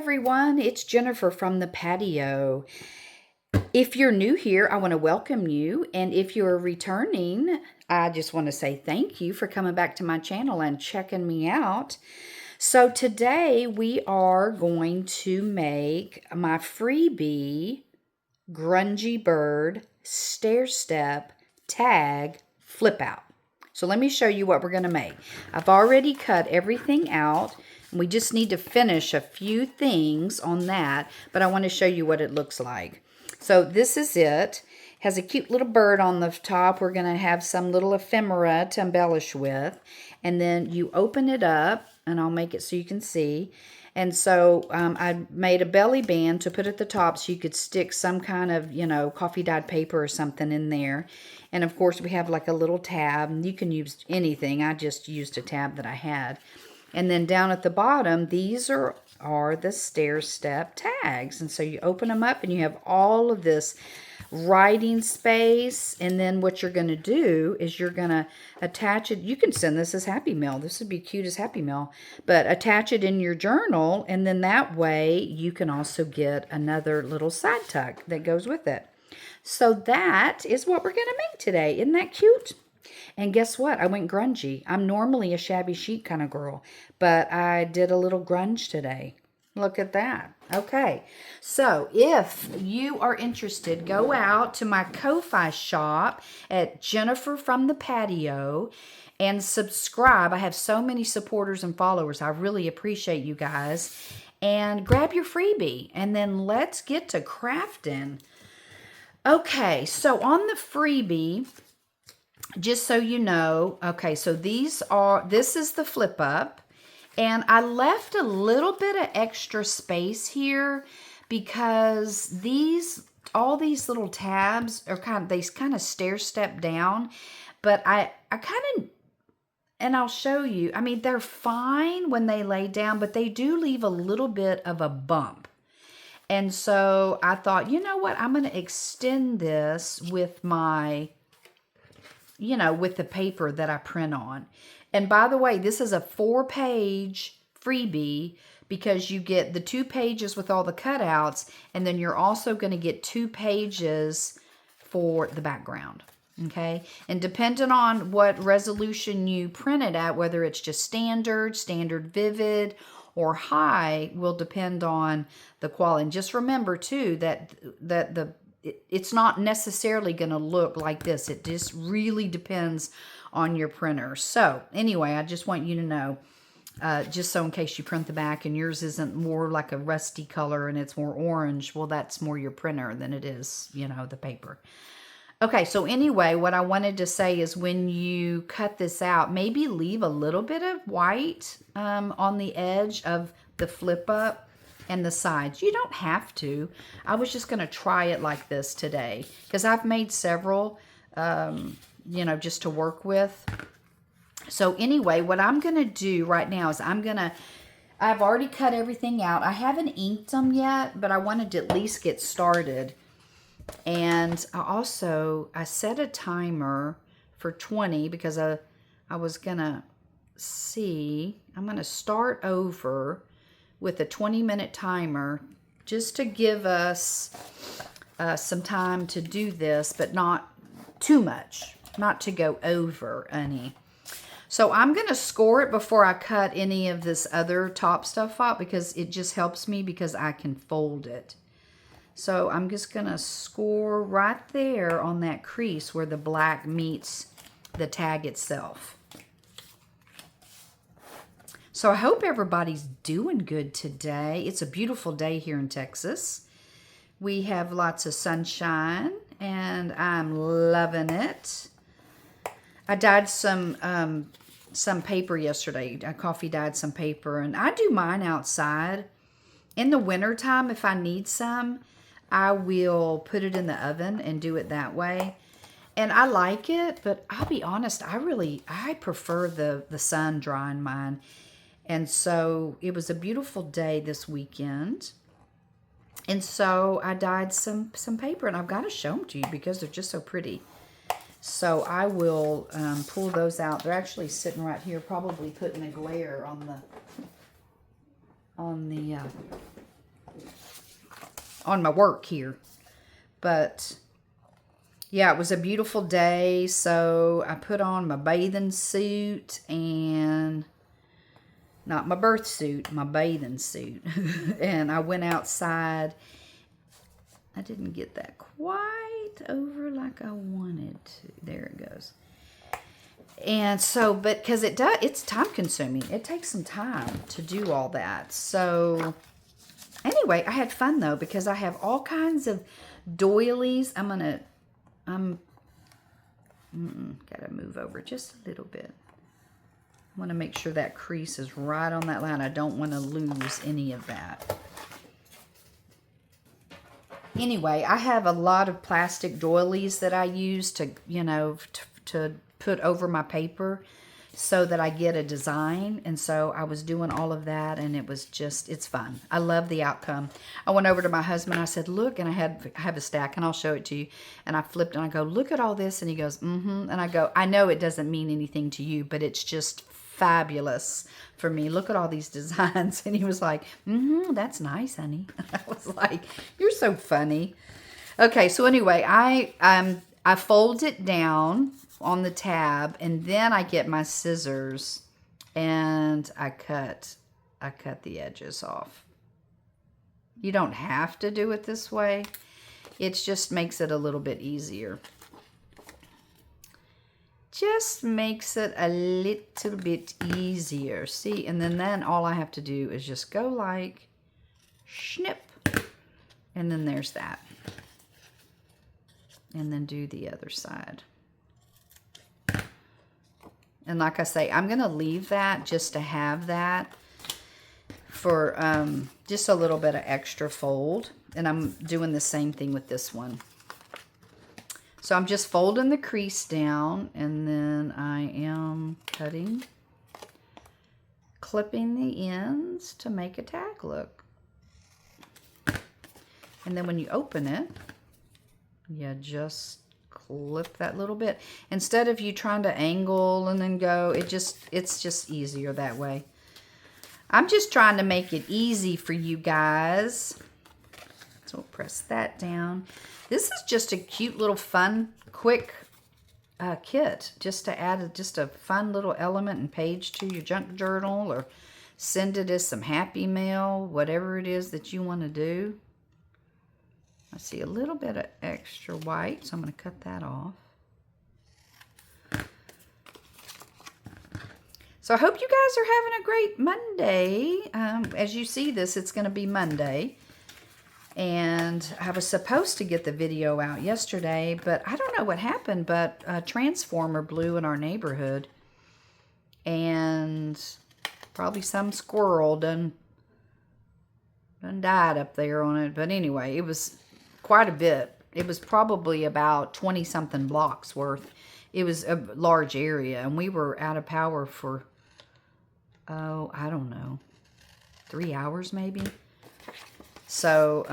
everyone, it's Jennifer from the patio. If you're new here, I want to welcome you, and if you're returning, I just want to say thank you for coming back to my channel and checking me out. So today we are going to make my freebie Grungy Bird stair-step tag flip out. So let me show you what we're going to make. I've already cut everything out. We just need to finish a few things on that, but I want to show you what it looks like. So this is it. Has a cute little bird on the top. We're going to have some little ephemera to embellish with. And then you open it up, and I'll make it so you can see. And so I made a belly band to put at the top so you could stick some kind of, coffee dyed paper or something in there. And of course we have like a little tab. You can use anything. I just used a tab that I had. And then down at the bottom, these are the stair-step tags. And so you open them up and you have all of this writing space. And then what you're going to do is you're going to attach it. You can send this as Happy Mail. This would be cute as Happy Mail. But attach it in your journal. And then that way you can also get another little side tuck that goes with it. So that is what we're going to make today. Isn't that cute? And guess what? I went grungy. I'm normally a shabby chic kind of girl, but I did a little grunge today. Look at that. Okay, so if you are interested, go out to my Ko-Fi shop at Jennifer from the Patio and subscribe. I have so many supporters and followers. I really appreciate you guys. And grab your freebie, and then let's get to crafting. Okay, so on the freebie, just so you know, okay, so this is the flip up, and I left a little bit of extra space here because all these little tabs are they kind of stair step down, but I kind of, and I'll show you, I mean, they're fine when they lay down, but they do leave a little bit of a bump. And so I thought, you know what, I'm going to extend this with my, with the paper that I print on. And by the way, this is a 4-page freebie because you get the 2 pages with all the cutouts, and then you're also going to get 2 pages for the background. Okay, and depending on what resolution you print it at, whether it's just standard vivid, or high, will depend on the quality. And just remember too that it's not necessarily going to look like this. It just really depends on your printer. So anyway, I just want you to know, just so in case you print the back and yours isn't more like a rusty color and it's more orange, well, that's more your printer than it is, the paper. Okay, so anyway, what I wanted to say is when you cut this out, maybe leave a little bit of white on the edge of the flip up and the sides. You don't have to. I was just going to try it like this today because I've made several, just to work with. So anyway, what I'm going to do right now is I've already cut everything out. I haven't inked them yet, but I wanted to at least get started. And I set a timer for 20 because I was going to see. I'm going to start over with a 20-minute timer just to give us some time to do this, but not too much, not to go over any. So I'm going to score it before I cut any of this other top stuff out because it just helps me because I can fold it. So I'm just going to score right there on that crease where the black meets the tag itself. So I hope everybody's doing good today. It's a beautiful day here in Texas. We have lots of sunshine and I'm loving it. I dyed some paper yesterday. I coffee dyed some paper, and I do mine outside. In the wintertime, if I need some, I will put it in the oven and do it that way. And I like it, but I'll be honest, I prefer the sun drying mine. And so it was a beautiful day this weekend. And so I dyed some paper, and I've got to show them to you because they're just so pretty. So I will pull those out. They're actually sitting right here, probably putting a glare on the on my work here. But yeah, it was a beautiful day, so I put on my bathing suit and not my birth suit, my bathing suit. And I went outside. I didn't get that quite over like I wanted to. There it goes. And so, but because it's time consuming. It takes some time to do all that. So anyway, I had fun though, because I have all kinds of doilies. Gotta move over just a little bit. I want to make sure that crease is right on that line. I don't want to lose any of that. Anyway, I have a lot of plastic doilies that I use to, you know, to put over my paper so that I get a design. And so I was doing all of that, and it was just, it's fun. I love the outcome. I went over to my husband. I said, look, and I have a stack, and I'll show it to you. And I flipped, and I go, look at all this. And he goes, mm-hmm. And I go, I know it doesn't mean anything to you, but it's just fabulous for me. Look at all these designs. And he was like, mm-hmm, that's nice, honey. I was like, you're so funny. Okay, so anyway, I fold it down on the tab, and then I get my scissors and I cut the edges off. You don't have to do it this way. It just makes it a little bit easier. Just makes it a little bit easier. See, and then all I have to do is just go like snip, and then there's that. And then do the other side. And like I say, I'm going to leave that just to have that for just a little bit of extra fold. And I'm doing the same thing with this one. So I'm just folding the crease down, and then I am clipping the ends to make a tag look. And then when you open it, you just clip that little bit. Instead of you trying to angle and then go, it's just easier that way. I'm just trying to make it easy for you guys. So we'll press that down. This is just a cute little fun, quick kit. Just to add just a fun little element and page to your junk journal, or send it as some happy mail, whatever it is that you want to do. I see a little bit of extra white, so I'm going to cut that off. So I hope you guys are having a great Monday. As you see this, it's going to be Monday. And I was supposed to get the video out yesterday, but I don't know what happened, but a transformer blew in our neighborhood. And probably some squirrel done died up there on it. But anyway, it was quite a bit. It was probably about 20-something blocks worth. It was a large area, and we were out of power for, oh, I don't know, 3 hours maybe. So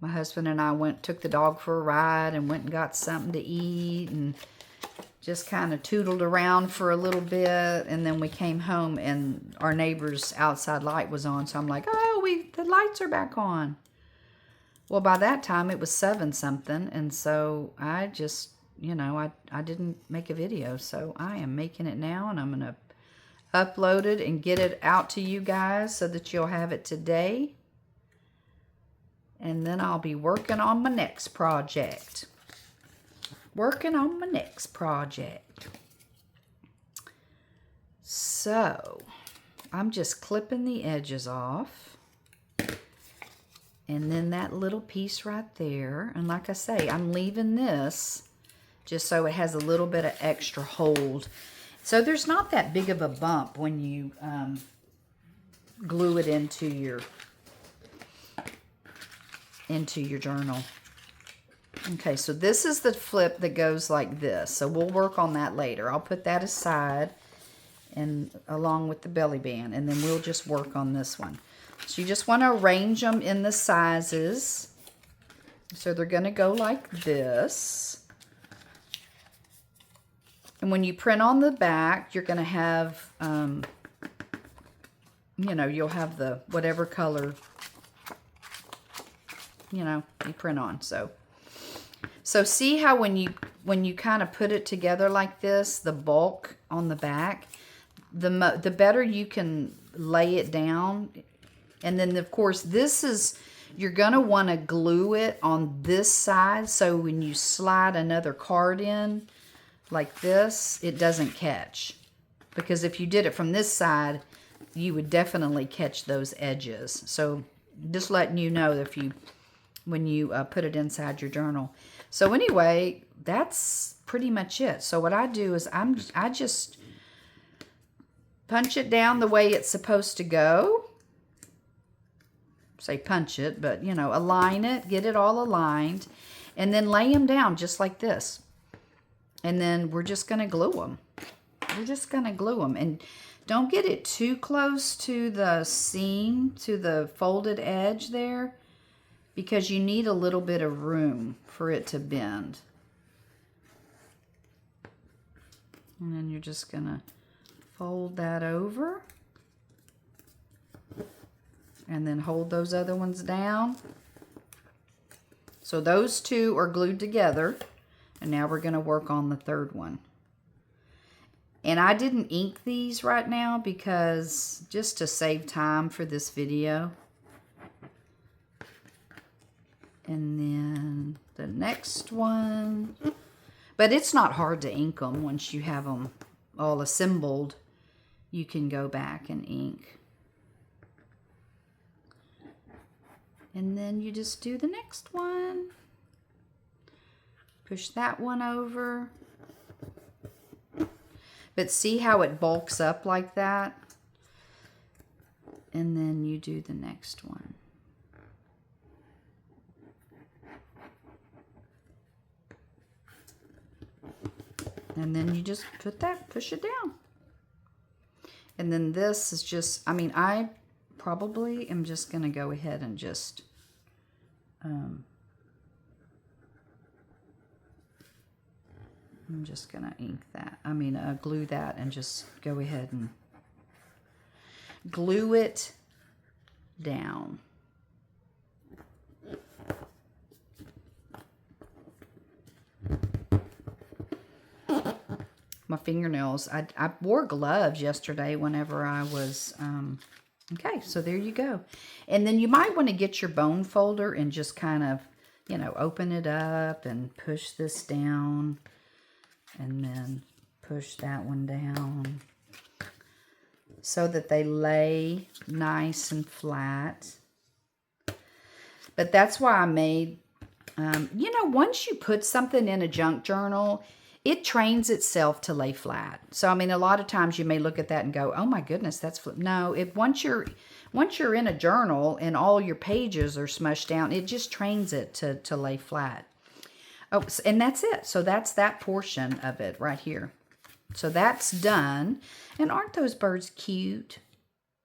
my husband and I took the dog for a ride and went and got something to eat and just kind of tootled around for a little bit. And then we came home, and our neighbor's outside light was on. So I'm like, oh, the lights are back on. Well, by that time it was 7-something. And so I just, you know, I didn't make a video. So I am making it now, and I'm going to upload it and get it out to you guys so that you'll have it today. And then I'll be working on my next project. So I'm just clipping the edges off. And then that little piece right there. And like I say, I'm leaving this just so it has a little bit of extra hold. So there's not that big of a bump when you glue it into your journal. Okay, so this is the flip that goes like this. So we'll work on that later. I'll put that aside and along with the belly band, and then we'll just work on this one. So you just want to arrange them in the sizes. So they're going to go like this. And when you print on the back, you're going to have you know, you'll have the whatever color, you know, you print on. So see how when you kind of put it together like this, the bulk on the back, the better you can lay it down. And then of course this is, you're gonna want to glue it on this side, so when you slide another card in like this, it doesn't catch. Because if you did it from this side, you would definitely catch those edges. So just letting you know if you, when you put it inside your journal. So anyway, that's pretty much it. So what I do is I just punch it down the way it's supposed to go. Say punch it, but you know, align it, get it all aligned, and then lay them down just like this. And then we're just going to glue them. We're just going to glue them. And don't get it too close to the seam, to the folded edge there, because you need a little bit of room for it to bend. And then you're just going to fold that over. And then hold those other ones down. So those two are glued together. And now we're going to work on the third one. And I didn't ink these right now because just to save time for this video. And then the next one. But it's not hard to ink them once you have them all assembled. You can go back and ink. And then you just do the next one. Push that one over. But see how it bulks up like that? And then you do the next one. And then you just push it down. And then this is just, I mean, I probably am just going to go ahead and just I'm just going to ink that. I mean, glue that and just go ahead and glue it down. My fingernails, I wore gloves yesterday whenever I was, okay, so there you go. And then you might want to get your bone folder and just kind of, you know, open it up and push this down. And then push that one down so that they lay nice and flat. But that's why I made, you know, once you put something in a junk journal, it trains itself to lay flat. So, I mean, a lot of times you may look at that and go, oh my goodness, that's flip. No, once you're in a journal and all your pages are smushed down, it just trains it to lay flat. Oh, and that's it. So that's that portion of it right here. So that's done. And aren't those birds cute?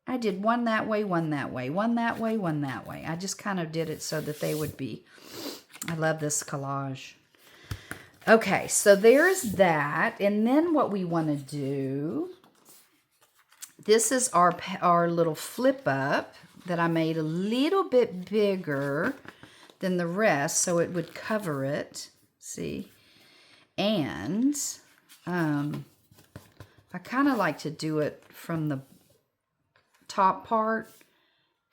I did one that way, one that way, one that way, one that way. I just kind of did it so that they would be. I love this collage. Okay, so there's that. And then what we want to do, this is our little flip up that I made a little bit bigger than the rest so it would cover it. See? And I kind of like to do it from the top part,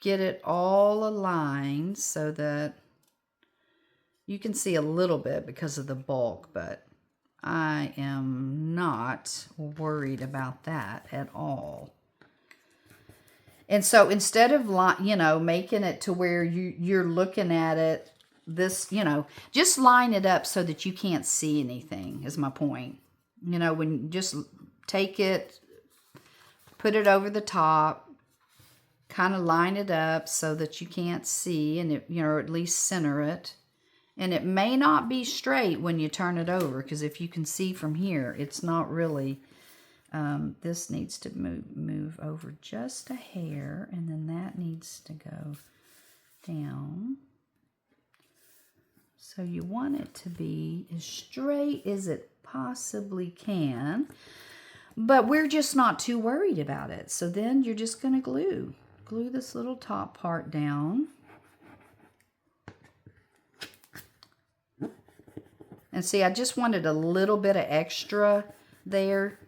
get it all aligned so that you can see a little bit because of the bulk, but I am not worried about that at all. And so instead of, you know, making it to where you're looking at it, this, you know, just line it up so that you can't see anything is my point. You know, when you just take it, put it over the top, kind of line it up so that you can't see, and it, you know, or at least center it. And it may not be straight when you turn it over, because if you can see from here, it's not really, this needs to move over just a hair, and then that needs to go down. So you want it to be as straight as it possibly can. But we're just not too worried about it. So then you're just going to glue this little top part down. And see, I just wanted a little bit of extra there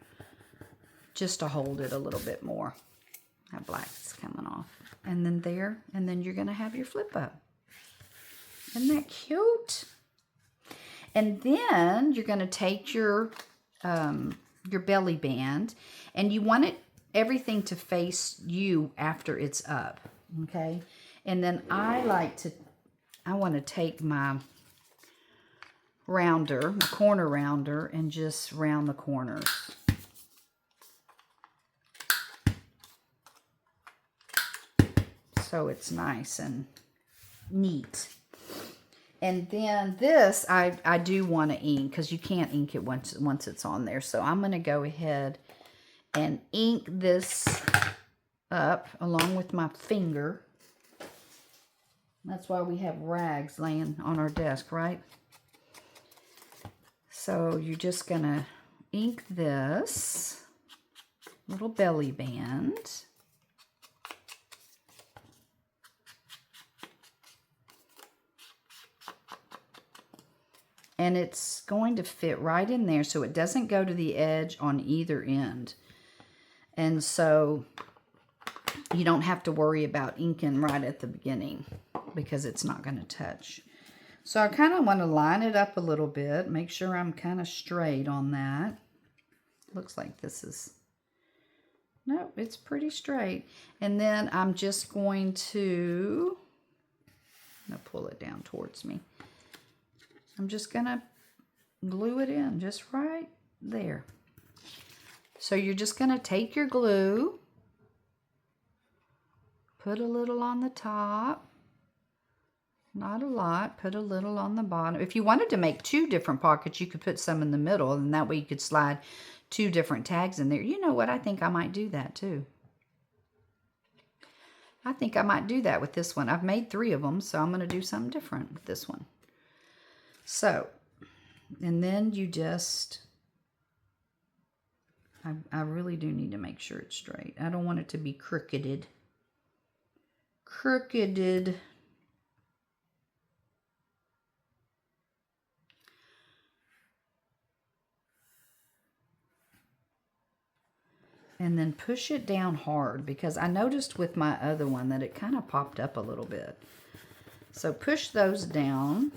just to hold it a little bit more. That black's coming off. And then there, and then you're going to have your flip up. Isn't that cute? And then you're going to take your belly band, and you want everything to face you after it's up, okay? And then I want to take my rounder, my corner rounder, and just round the corners. So it's nice and neat. And then this, I do want to ink, because you can't ink it once it's on there. So I'm going to go ahead and ink this up along with my finger. That's why we have rags laying on our desk, right? So you're just going to ink this little belly band. And it's going to fit right in there so it doesn't go to the edge on either end. And so you don't have to worry about inking right at the beginning because it's not going to touch. So I kind of want to line it up a little bit, make sure I'm kind of straight on that. Looks like this is, no, it's pretty straight. And then I'm just going to, pull it down towards me. I'm just going to glue it in just right there. So you're just going to take your glue, put a little on the top, not a lot, put a little on the bottom. If you wanted to make 2 different pockets, you could put some in the middle, and that way you could slide 2 different tags in there. You know what? I think I might do that too. I think I might do that with this one. I've made 3 of them, so I'm going to do something different with this one. So, and then you just, I really do need to make sure it's straight. I don't want it to be crookeded. And then push it down hard, because I noticed with my other one that it kind of popped up a little bit. So push those down.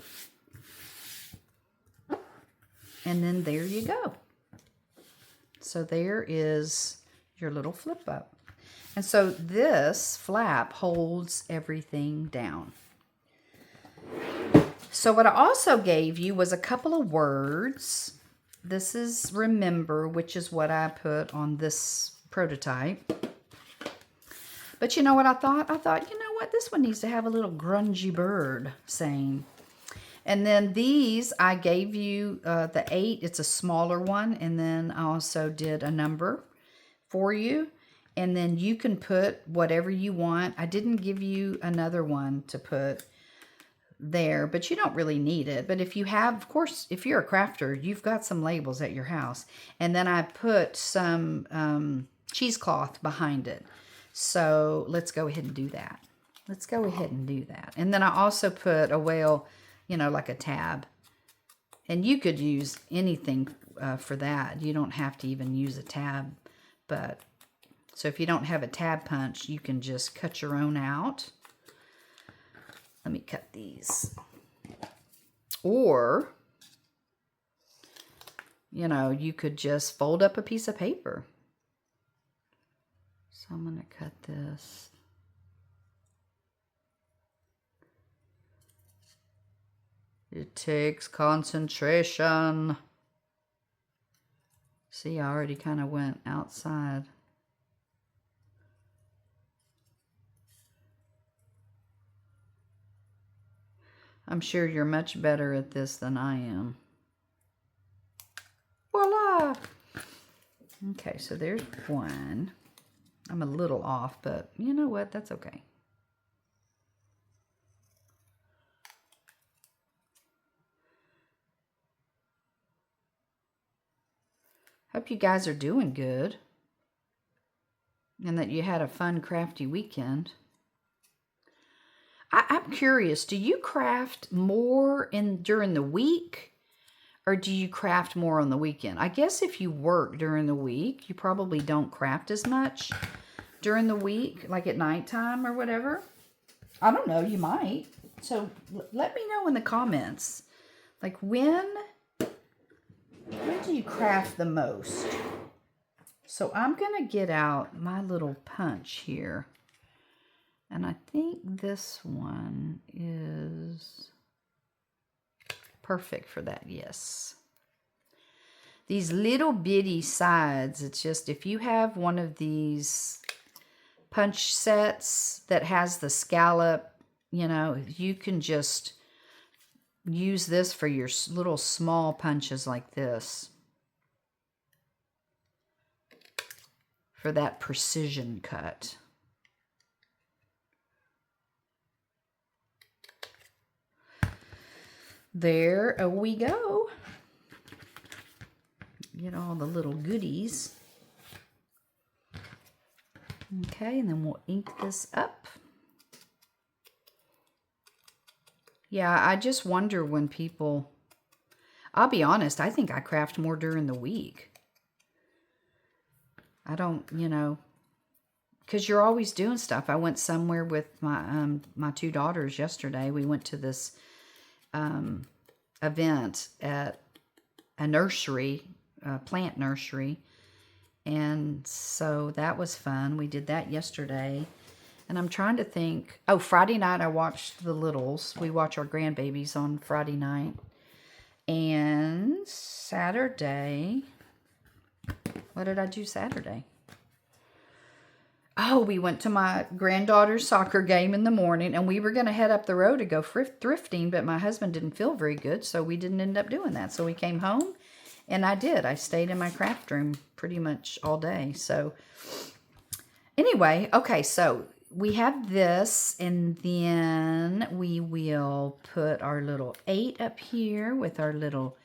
And then there you go. So there is your little flip up. And so this flap holds everything down. So what I also gave you was a couple of words. This is remember, which is what I put on this prototype. But you know what I thought? I thought, you know what? This one needs to have a little grungy bird saying. And then these, I gave you the 8. It's a smaller one. And then I also did a number for you. And then you can put whatever you want. I didn't give you another one to put there, but you don't really need it. But if you have, of course, if you're a crafter, you've got some labels at your house. And then I put some cheesecloth behind it. So let's go ahead and do that. Let's go ahead and do that. And then I also put a whale, you know, like a tab. And you could use anything for that. You don't have to even use a tab. But so if you don't have a tab punch, you can just cut your own out. Let me cut these. Or, you know, you could just fold up a piece of paper. So I'm going to cut this. It takes concentration. See, I already kind of went outside. I'm sure you're much better at this than I am. Voila! Okay, so there's one. I'm a little off, but you know what? That's okay. Hope you guys are doing good and that you had a fun, crafty weekend. I'm curious, do you craft more during the week or do you craft more on the weekend? I guess if you work during the week, you probably don't craft as much during the week, like at nighttime or whatever. I don't know, you might. So let me know in the comments, like when do you craft the most? So I'm going to get out my little punch here. And I think this one is perfect for that, yes. These little bitty sides, it's just if you have one of these punch sets that has the scallop, you know, you can just use this for your little small punches like this. For that precision cut. There we go. Get all the little goodies. Okay, and then we'll ink this up. Yeah, I just wonder when people... I'll be honest, I think I craft more during the week. I don't, you know, because you're always doing stuff. I went somewhere with my my two daughters yesterday. We went to this event at a nursery, a plant nursery. And so that was fun. We did that yesterday. And I'm trying to think. Oh, Friday night I watched the littles. We watch our grandbabies on Friday night. And Saturday... What did I do Saturday? Oh, we went to my granddaughter's soccer game in the morning, and we were going to head up the road to go thrifting, but my husband didn't feel very good, so we didn't end up doing that. So we came home, and I did. I stayed in my craft room pretty much all day. So anyway, okay, so we have this, and then we will put our little 8 up here with our little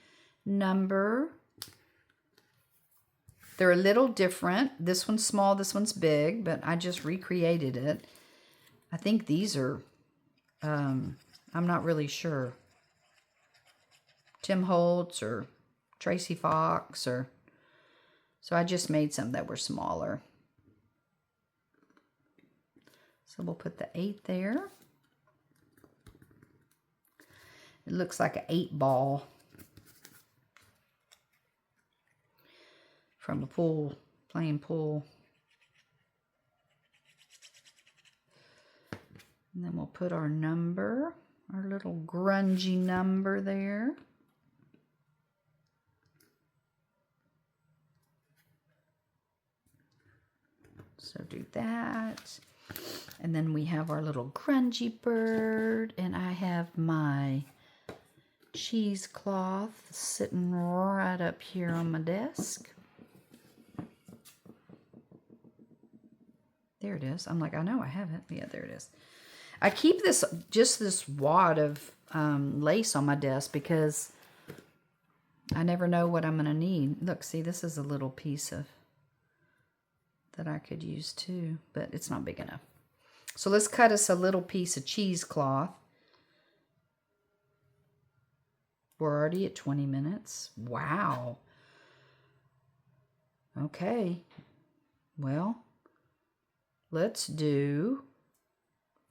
number. They're a little different. This one's small, this one's big, but I just recreated it. I think these are, I'm not really sure. Tim Holtz or Tracy Fox or, so I just made some that were smaller. So we'll put the 8 there. It looks like an 8 ball. From the pool, playing pool. And then we'll put our number, our little grungy number there. So do that. And then we have our little grungy bird, and I have my cheesecloth sitting right up here on my desk. There it is. I'm like, I know I have it. Yeah, there it is. I keep this, just this wad of lace on my desk because I never know what I'm going to need. Look, see, this is a little piece of that I could use too, but it's not big enough. So let's cut us a little piece of cheesecloth. We're already at 20 minutes. Wow. Okay. Well, let's do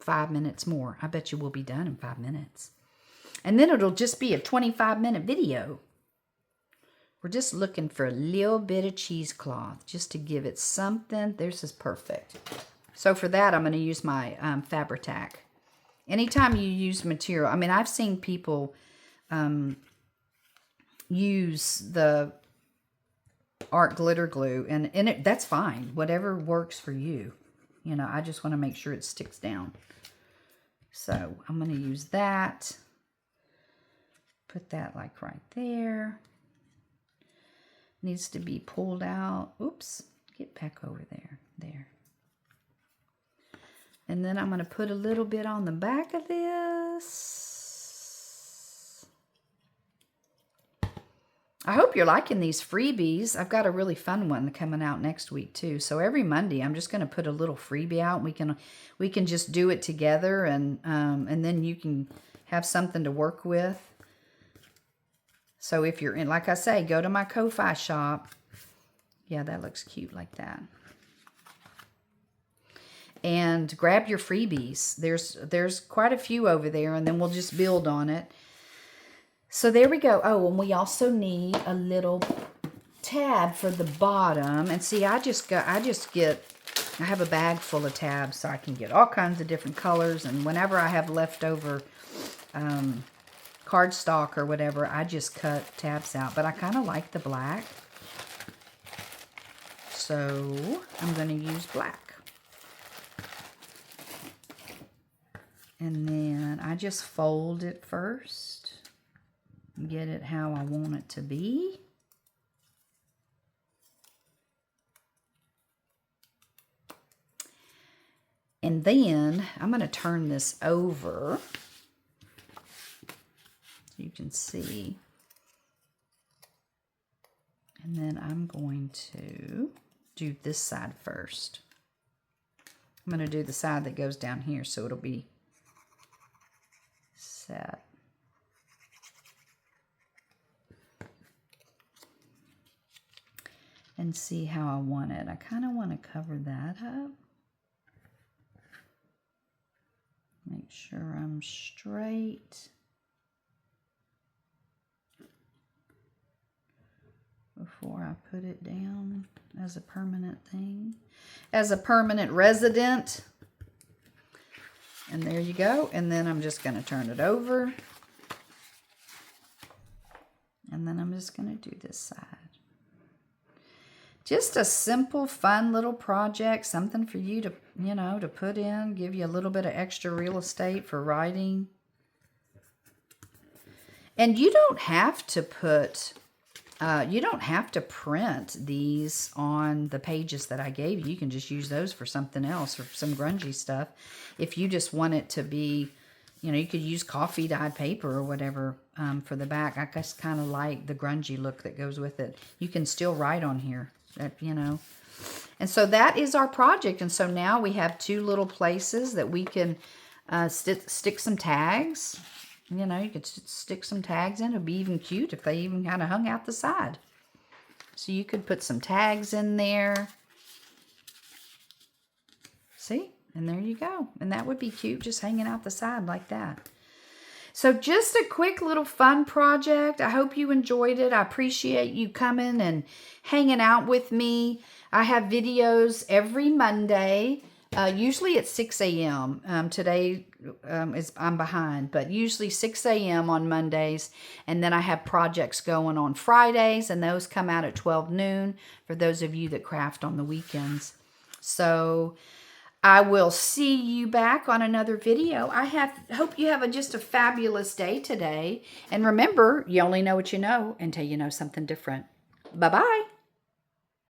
5 minutes more. I bet you we'll be done in 5 minutes. And then it'll just be a 25-minute video. We're just looking for a little bit of cheesecloth just to give it something. This is perfect. So for that, I'm going to use my Fabri-Tac. Anytime you use material, I mean, I've seen people use the art glitter glue, and that's fine. Whatever works for you. You know, I just want to make sure it sticks down. So I'm going to use that. Put that like right there. Needs to be pulled out. Oops. Get back over there. There. And then I'm going to put a little bit on the back of this. I hope you're liking these freebies. I've got a really fun one coming out next week too. So every Monday, I'm just going to put a little freebie out. We can just do it together, and then you can have something to work with. So if you're in, like I say, go to my Ko-Fi shop. Yeah, that looks cute like that. And grab your freebies. There's quite a few over there, and then we'll just build on it. So there we go. Oh, and we also need a little tab for the bottom. And see, I have a bag full of tabs, so I can get all kinds of different colors. And whenever I have leftover cardstock or whatever, I just cut tabs out. But I kind of like the black, so I'm going to use black. And then I just fold it first. Get it how I want it to be. And then I'm going to turn this over so you can see. And then I'm going to do this side first. I'm going to do the side that goes down here so it'll be set. And see how I want it. I kind of want to cover that up. Make sure I'm straight before I put it down as a permanent thing. As a permanent resident. And there you go. And then I'm just going to turn it over. And then I'm just going to do this side. Just a simple, fun little project, something for you to, to put in, give you a little bit of extra real estate for writing. And you don't have to print these on the pages that I gave you. You can just use those for something else, or some grungy stuff. If you just want it to be, you could use coffee dyed paper or whatever for the back. I just kind of like the grungy look that goes with it. You can still write on here. And so that is our project. And so now we have two little places that we can stick some tags. You could stick some tags in. It'd be even cute if they even kind of hung out the side. So you could put some tags in there. See? And there you go. And that would be cute, just hanging out the side like that. So just a quick little fun project. I hope you enjoyed it. I appreciate you coming and hanging out with me. I have videos every Monday, usually at 6 a.m. Today I'm behind, but usually 6 a.m. on Mondays. And then I have projects going on Fridays, and those come out at 12 noon for those of you that craft on the weekends. So I will see you back on another video. Hope you have just a fabulous day today. And remember, you only know what you know until you know something different. Bye-bye.